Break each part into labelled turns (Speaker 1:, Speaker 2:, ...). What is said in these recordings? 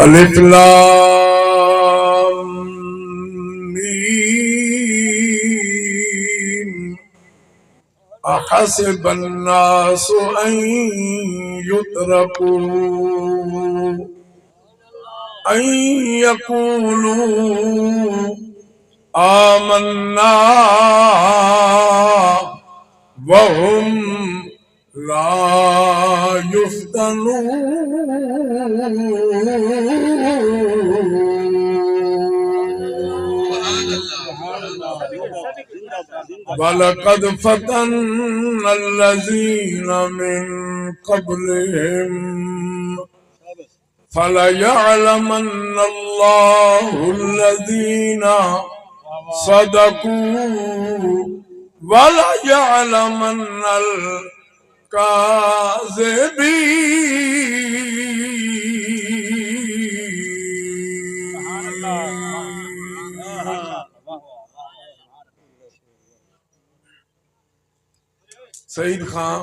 Speaker 1: الف لام میم احسب الناس ان يتركوا ان يقولوا آمنا وهم لا يفتنون وَلَقَدْ فَتَنَّا الَّذِينَ مِن قَبْلِهِمْ فَلَيَعْلَمَنَّ اللَّهُ الَّذِينَ صَدَقُوا وَلَيَعْلَمَنَّ الْكَاذِبِينَ۔ سعید خان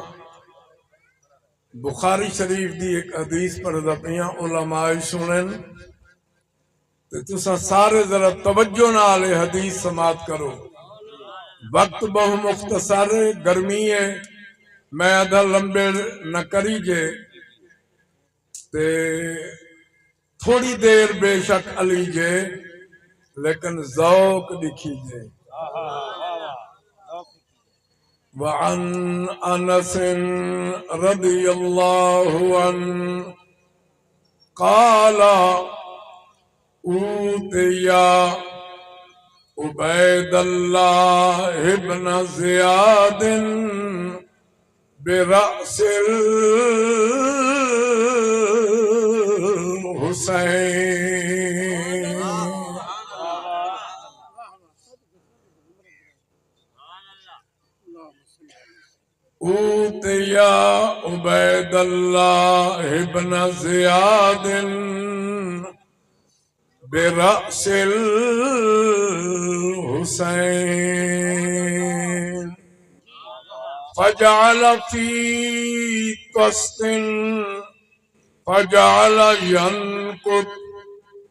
Speaker 1: بخاری شریف دی ایک حدیث پڑھدا پیاں علماء سنن تے تساں سارے ذرا توجہ نال حدیث سماعت کرو۔ وقت بہت مختصر گرمی ہے، میں ادھا لمبے نہ کری جے تے تھوڑی دیر بے شک علی جے لیکن ذوق دکھی جے۔ وعن انس رضی اللہ عنہ قال اوتی عبید اللہ ابن زیاد برأس الحسین۔ اوتی عبید اللہ ابن زیاد برأس الحسین فجعل فی طست فجعل ينكت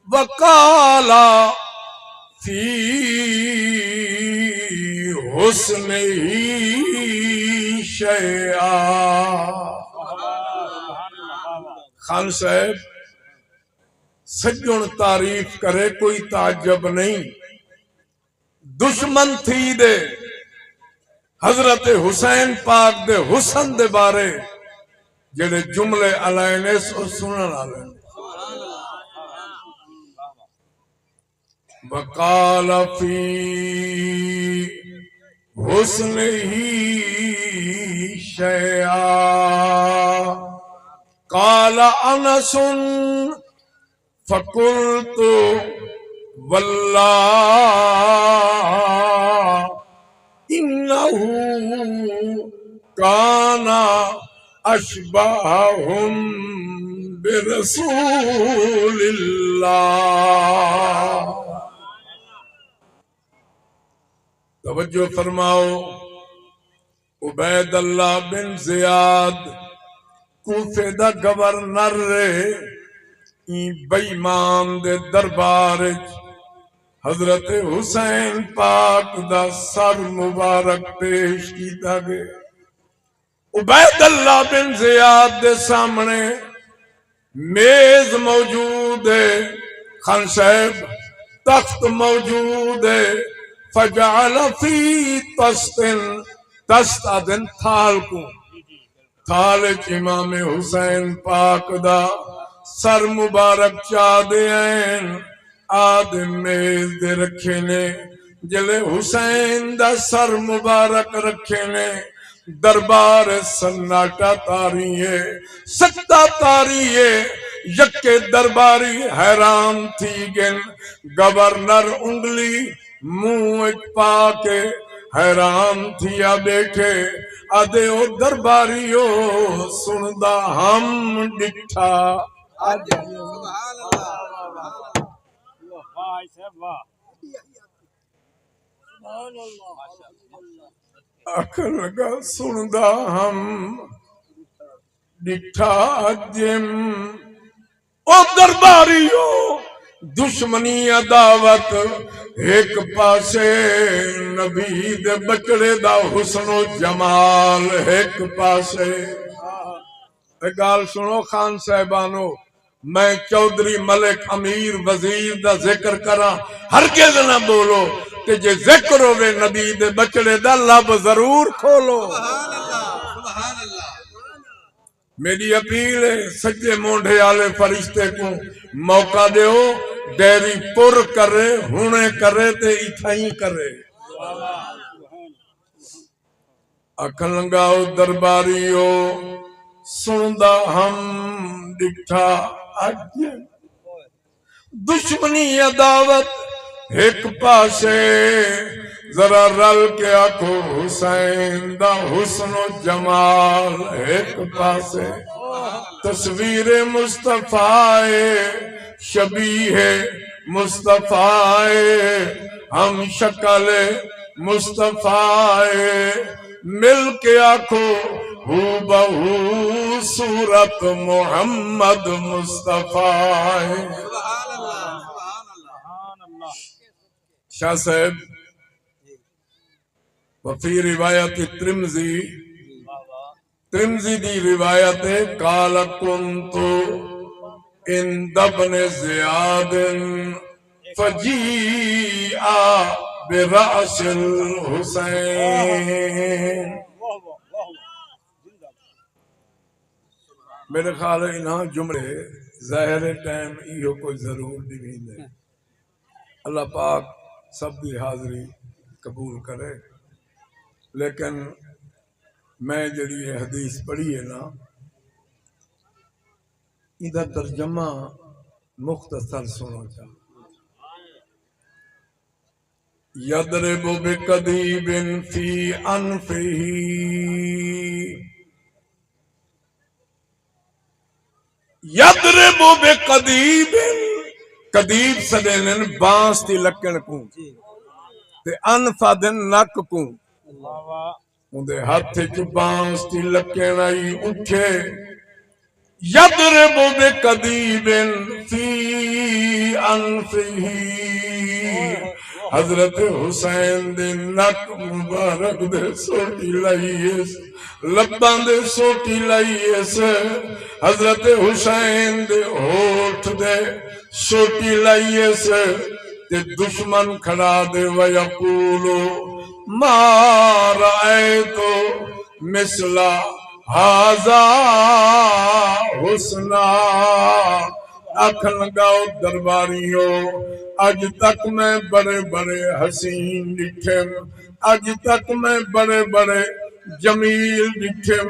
Speaker 1: وقال فی حسنه شیئا۔ خان صاحب سجن تعریف کرے کوئی تعجب نہیں، دشمن تھی دے حضرت حسین پاک دے حسن دے بارے جڑے جملے علائنے سو سنن آلے۔ وقال فی حسنه شیئا قال انس فقلت واللہ انه كان اشبههم برسول اللہ۔ توجہ فرماؤ، عبید اللہ بن زیاد کوفے دا گورنر رہے، بےمان دے دربار حضرت حسین پاک دا سر مبارک پیش کیتا گیا۔ عبید اللہ بن زیاد دے سامنے میز موجود ہے، خان صاحب تخت موجود ہے۔ فجعل فی طست، طست آدن تھال کو، تھال امام حسین پاک دا سر مبارک چا دے ہیں، آدم میز دے رکھے نے، جلے حسین دا سر مبارک رکھے نے، دربار سناٹا تاری ہے، سکتا تاری ہے، یکے درباری حیران تھی گن، گورنر انگلی منہ پا کے حیران تھیا بیٹھے، آدھے او درباریو سندا ہم ڈٹھا۔ آخر لگا سندا ہم ڈٹھا جم او درباریو دشمنی عداوت ایک پاسے نبی دے بچڑے دا حسن و جمال ایک پاسے گال سنو خان صاحبانو میں چودھری ملک امیر وزیر دا ذکر کرا ہرگز نہ بولو کہ جے ذکر ہوئے نبی دے بچڑے دا لب ضرور کھولو میری اپیل ہے سچے مونڈے آلے فرشتے کو موقع دے ہو ڈیری پر کرے ہونے کرے تے اتھائی کرے اکھن لنگاؤ درباریو سندا ہم ڈٹھا اج دشمنی عداوت ایک پاسے ذرا رل کے آنکھو حسین دا حسن و جمال ایک پاسے تصویر مصطفیٰ شبیہ مصطفیٰ ہم شکل مصطفیٰ مل کے آنکھو ہو بہو صورت محمد مصطفیٰ شاہ صاحب وفی روایت ترمذی دی روایت قال کنت عند ابن زیاد فجیع برأس الحسین میرے خیال ہے انہاں جملے ظاہر ٹائم ایہو کوئی ضرور نہیں ہے اللہ پاک سب دی حاضری قبول کرے لیکن میں جڑی یہ حدیث پڑھی ہے نا ادھر ترجمہ مختصر سنو چاہ یضرب بقدیب فی انفہ یضرب بقدیب قدیب سدینن بانس تی لکن کو تے انفا دن نک کو اندے ہاتھ چ بانس تی لکن آئی اٹھے یضرب بقدیب فی انفہ حضرت حسین دے نک مبارک دے سوٹی لائیس لبان دے سوٹی لائیس حضرت حسین دے ہوٹ دے سوٹی لائیس تے دشمن کھڑا دے ویقولو ما رأیتو مثلا حاضا حسنا آنکھ لگاؤ درباریوں اج تک میں بڑے بڑے حسین ڈٹھم اج تک میں بڑے بڑے جمیل ڈٹھم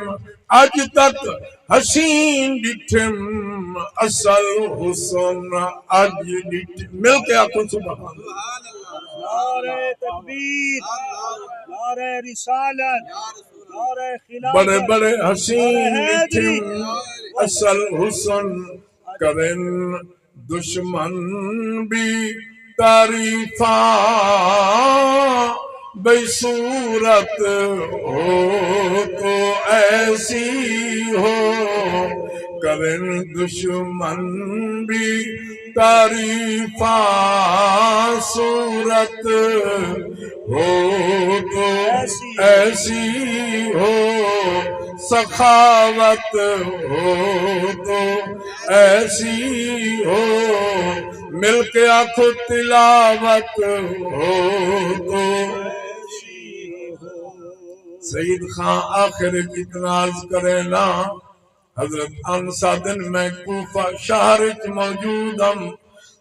Speaker 1: اج تک حسین ڈٹھم اصل حسن اج ڈٹھم مل کے آنکھوں سبحان
Speaker 2: نعرہ تکبیر نعرہ رسالت نعرہ خلافت
Speaker 1: بڑے بڑے حسین ڈٹھم اصل حسن کرن دشمن بھی تعریفاں بے صورت ہو تو ایسی ہو کرن دشمن بھی تعریفاں صورت ہو تو ایسی ہو سخاوت ہو تو ایسی ہو مل کے آنکھوں تلاوت ہو تو سید خان آخر کتنا عرض کرے نا حضرت انصادن میں کوفہ شہر موجود ہم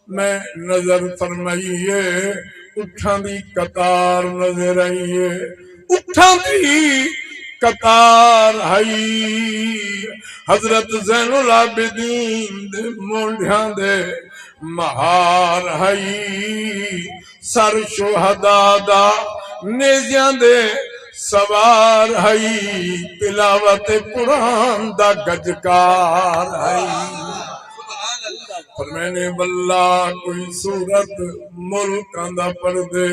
Speaker 1: میں نظر فرمائیے اٹھاں دی قطار نظر آئیے اٹھاں دی قطار ہائی حضرت زین العابدین دے مونڈیاں دے مہار ہائی سر شہداء دا نیزیاں دے سوار ہائی تلاوت قرآن دا گجکار ہائی فرمانے واللہ کوئی سورت ملکاں دا پڑھ دے،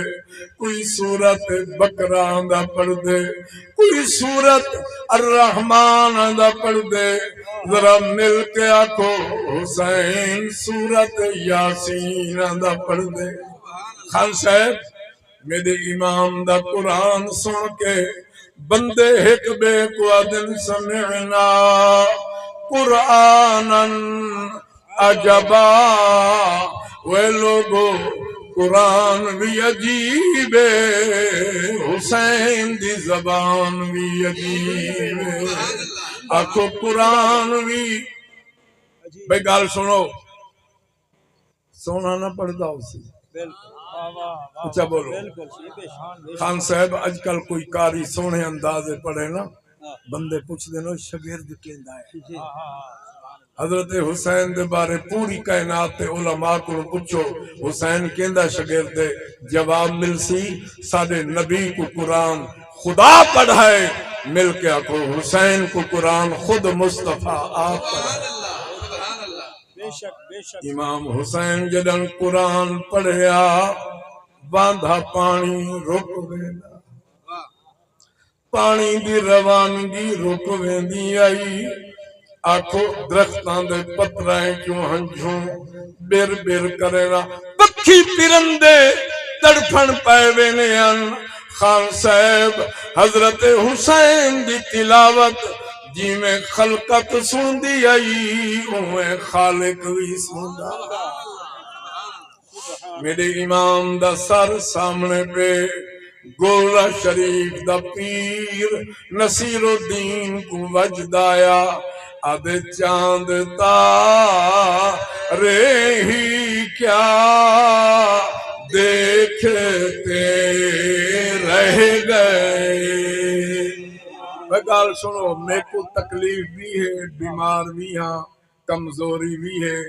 Speaker 1: کوئی سورت بکراں دا پڑھ دے، کوئی سورت الرحمن دا پڑھ دے، ذرا مل کے آکھو حسین سورت یاسین دا پڑھ دے۔ خان صاحب میرے امام دا قرآن سن کے بندے ایک بے کو دن سمعنا قرآنن عجبا، وہ لوگو قرآن بھی عجیب ہے، حسین دی زبان بھی عجیب ہے، آخو قرآن بھی بھئی گال سنو، سونا نہ پڑھتا اسی اچھا بولو۔ خان صاحب اج کل کوئی کاری سونے اندازے پڑھے نا بندے پوچھ دینا شگرد کیندا ہے۔ حضرت حسین دے بارے پوری کائنات تے علماء کو پوچھو حسین کیندا شگرد دے، جواب مل سی ساڈے نبی کو قرآن خدا پڑھائے، مل کے آکھو حسین کو قرآن خود مصطفیٰ آپ پڑھائے۔ امام حسین جدن قرآن پڑھیا باندھا پانی رک ویندا، پانی دی روانگی رک ویندی آئی، آکھو درختاں دے پترائیں کیوں ہنجھوں بیر بیر کرینا، پکھی پرندے تڑپن پائے وینیاں۔ خان صاحب حضرت حسین دی تلاوت جی میں خلقت سندی آئی اویں خالق بھی سندا۔ میرے امام دا سر سامنے پہ گولہ شریف دا پیر نصیر الدین کو وجد آیا، آدھے چاند تارے ہی کیا دیکھتے رہ گئے۔ بگال سنو میں کو تکلیف بھی ہے، بیمار بھی ہاں، کمزوری بھی ہے،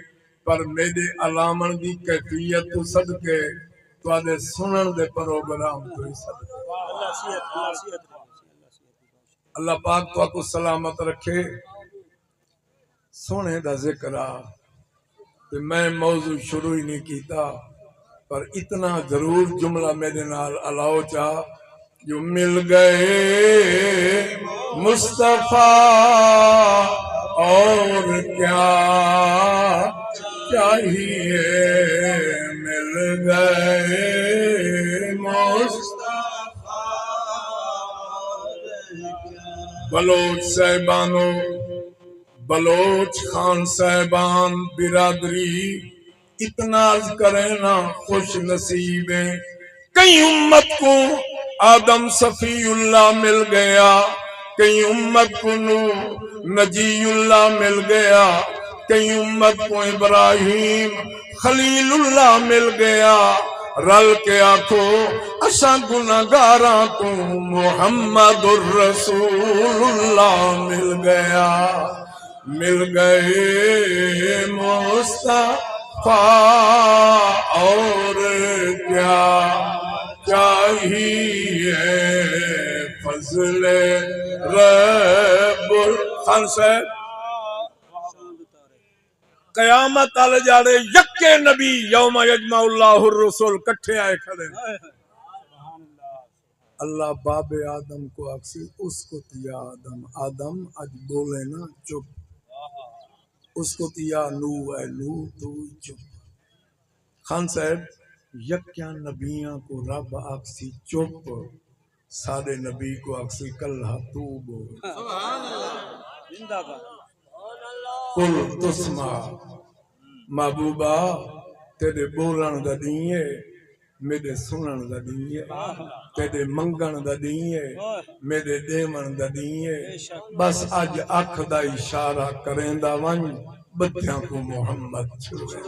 Speaker 1: پر میرے علامن دی کیفیت تو صدقے تو آدھے سنن دے پروگرام تو ہی صدقے۔ اللہ پاک تو کو سلامت رکھے۔ سونے دا ذکر آ میں موضوع شروع ہی نہیں کیتا، پر اتنا ضرور جملہ میرے نال الاؤ چاہ جو مل گئے مصطفیٰ اور کیا چاہیے، مل گئے مصطفیٰ۔ بلوچ صاحبانو، بلوچ خان صاحبان برادری اتنا عرض کریں نا خوش نصیبیں، کئی امت کو آدم صفی اللہ مل گیا، کئی امت کو نجی اللہ مل گیا، کئی امت کو ابراہیم خلیل اللہ مل گیا، رل کے آکھو اساں گناہگاراں کو محمد الرسول اللہ مل گیا، مل گئے مصطفیٰ اور کیا چاہیے، فضل رب خان صاحب قیامت آلے جاڑے یکے نبی یوم یجمع اللہ الرسول کٹھے آئے کھڑے، اللہ باب آدم کو اکسی اس کو تیا آدم، آدم اج بولے نا چپ، اس کو تیا نو ہے نو تو چپ۔ خان صاحب یکیاں نبیاں کو رب اکسی چپ، سارے نبی کو اکسی کلہ تو بول، کل تسمع محبوبہ تیرے بولن دا دیئے، میرے سنن دا دیئے، تیرے منگن دا دیئے، میرے دیمن دا دیئے، بس اج اکھ دا اشارہ کریں دا ون بچیاں کو محمد چھوڑے۔